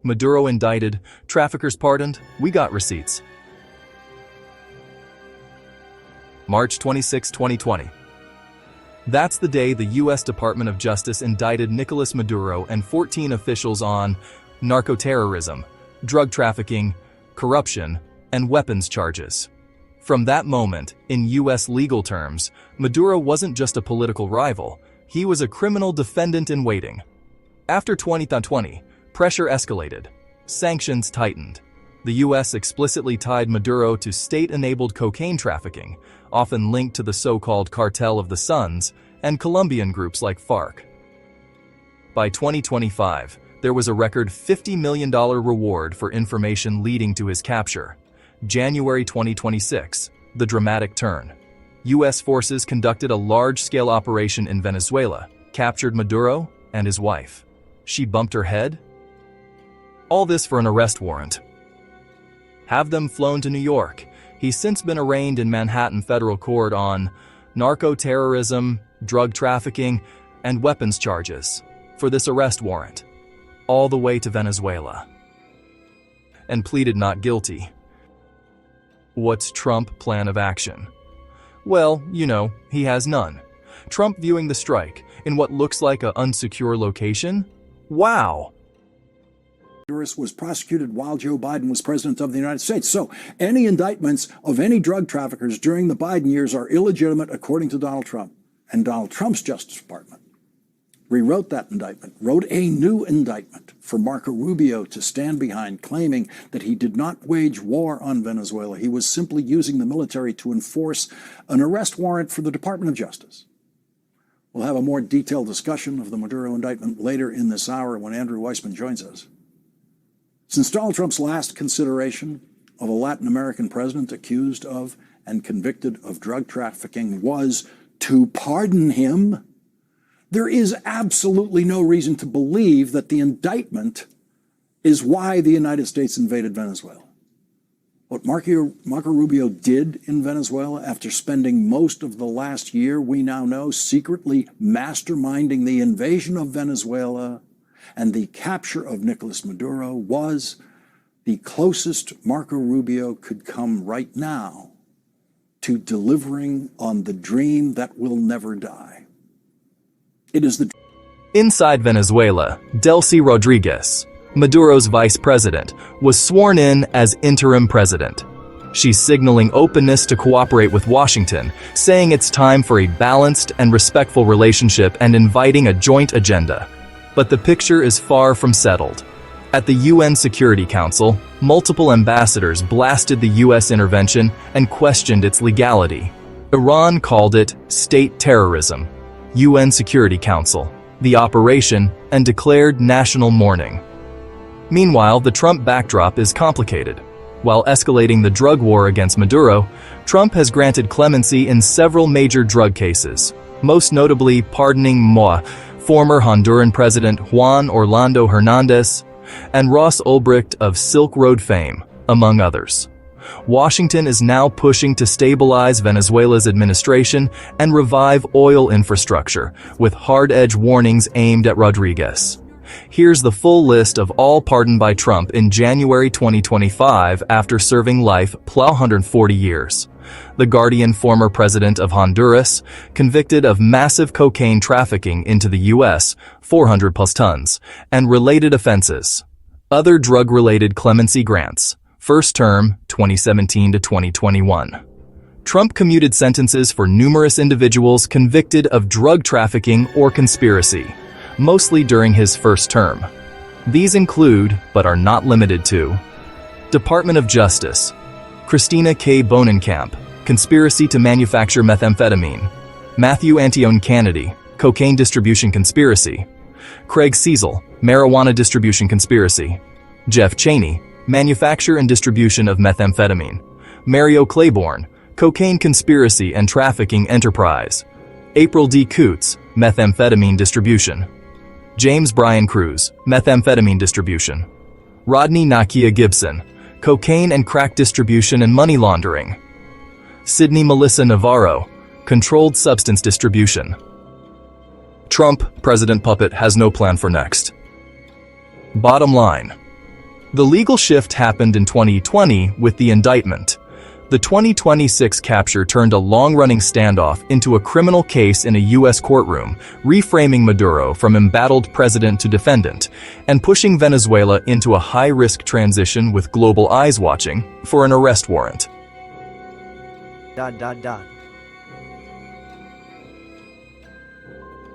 Maduro indicted, traffickers pardoned, we got receipts. March 26, 2020. That's the day the U.S. Department of Justice indicted Nicolás Maduro and 14 officials on narcoterrorism, drug trafficking, corruption, and weapons charges. From that moment, in U.S. legal terms, Maduro wasn't just a political rival, he was a criminal defendant in waiting. After 2020, pressure escalated. Sanctions tightened. The U.S. explicitly tied Maduro to state-enabled cocaine trafficking, often linked to the so-called Cartel of the Suns and Colombian groups like FARC. By 2025, there was a record $50 million reward for information leading to his capture. January 2026, the dramatic turn. U.S. forces conducted a large-scale operation in Venezuela, captured Maduro and his wife. She bumped her head? All this for an arrest warrant. Have them flown to New York. He's since been arraigned in Manhattan federal court on narco-terrorism, drug trafficking, and weapons charges for this arrest warrant, all the way to Venezuela. And pleaded not guilty. What's Trump's plan of action? Well, he has none. Trump viewing the strike in what looks like an unsecure location? Wow! Was prosecuted while Joe Biden was president of the United States. So any indictments of any drug traffickers during the Biden years are illegitimate according to Donald Trump. And Donald Trump's Justice Department rewrote that indictment, wrote a new indictment for Marco Rubio to stand behind, claiming that he did not wage war on Venezuela. He was simply using the military to enforce an arrest warrant for the Department of Justice. We'll have a more detailed discussion of the Maduro indictment later in this hour when Andrew Weissman joins us. Since Donald Trump's last consideration of a Latin American president accused of and convicted of drug trafficking was to pardon him, there is absolutely no reason to believe that the indictment is why the United States invaded Venezuela. What Marco Rubio did in Venezuela after spending most of the last year, we now know, secretly masterminding the invasion of Venezuela and the capture of Nicolás Maduro, was the closest Marco Rubio could come right now to delivering on the dream that will never die. It is the... Inside Venezuela, Delcy Rodriguez, Maduro's vice president, was sworn in as interim president. She's signaling openness to cooperate with Washington, saying it's time for a balanced and respectful relationship and inviting a joint agenda. But the picture is far from settled. At the UN Security Council, multiple ambassadors blasted the U.S. intervention and questioned its legality. Iran called it state terrorism. UN Security Council, the operation, and declared national mourning. Meanwhile, the Trump backdrop is complicated. While escalating the drug war against Maduro, Trump has granted clemency in several major drug cases, most notably pardoning former Honduran President Juan Orlando Hernandez, and Ross Ulbricht of Silk Road fame, among others. Washington is now pushing to stabilize Venezuela's administration and revive oil infrastructure, with hard-edge warnings aimed at Rodriguez. Here's the full list of all pardoned by Trump in January 2025 after serving life plus 140 years. The Guardian former president of Honduras, convicted of massive cocaine trafficking into the U.S., 400 plus tons, and related offenses. Other drug-related clemency grants. First term, 2017 to 2021. Trump commuted sentences for numerous individuals convicted of drug trafficking or conspiracy, mostly during his first term. These include, but are not limited to, Department of Justice, Christina K. Bonenkamp, conspiracy to manufacture methamphetamine; Matthew Antione Kennedy, cocaine distribution conspiracy; Craig Cesal, marijuana distribution conspiracy; Jeff Cheney, manufacture and distribution of methamphetamine; Mario Claiborne, cocaine conspiracy and trafficking enterprise; April D. Coots, methamphetamine distribution; James Brian Cruz, methamphetamine distribution; Rodney Nakia Gibson, cocaine and crack distribution and money laundering; Sidney Melissa Navarro, controlled substance distribution. Trump, president puppet, has no plan for next. Bottom line, The legal shift happened in 2020 with the indictment. The 2026 capture turned a long-running standoff into a criminal case in a U.S. courtroom, reframing Maduro from embattled president to defendant, and pushing Venezuela into a high-risk transition with global eyes watching for an arrest warrant.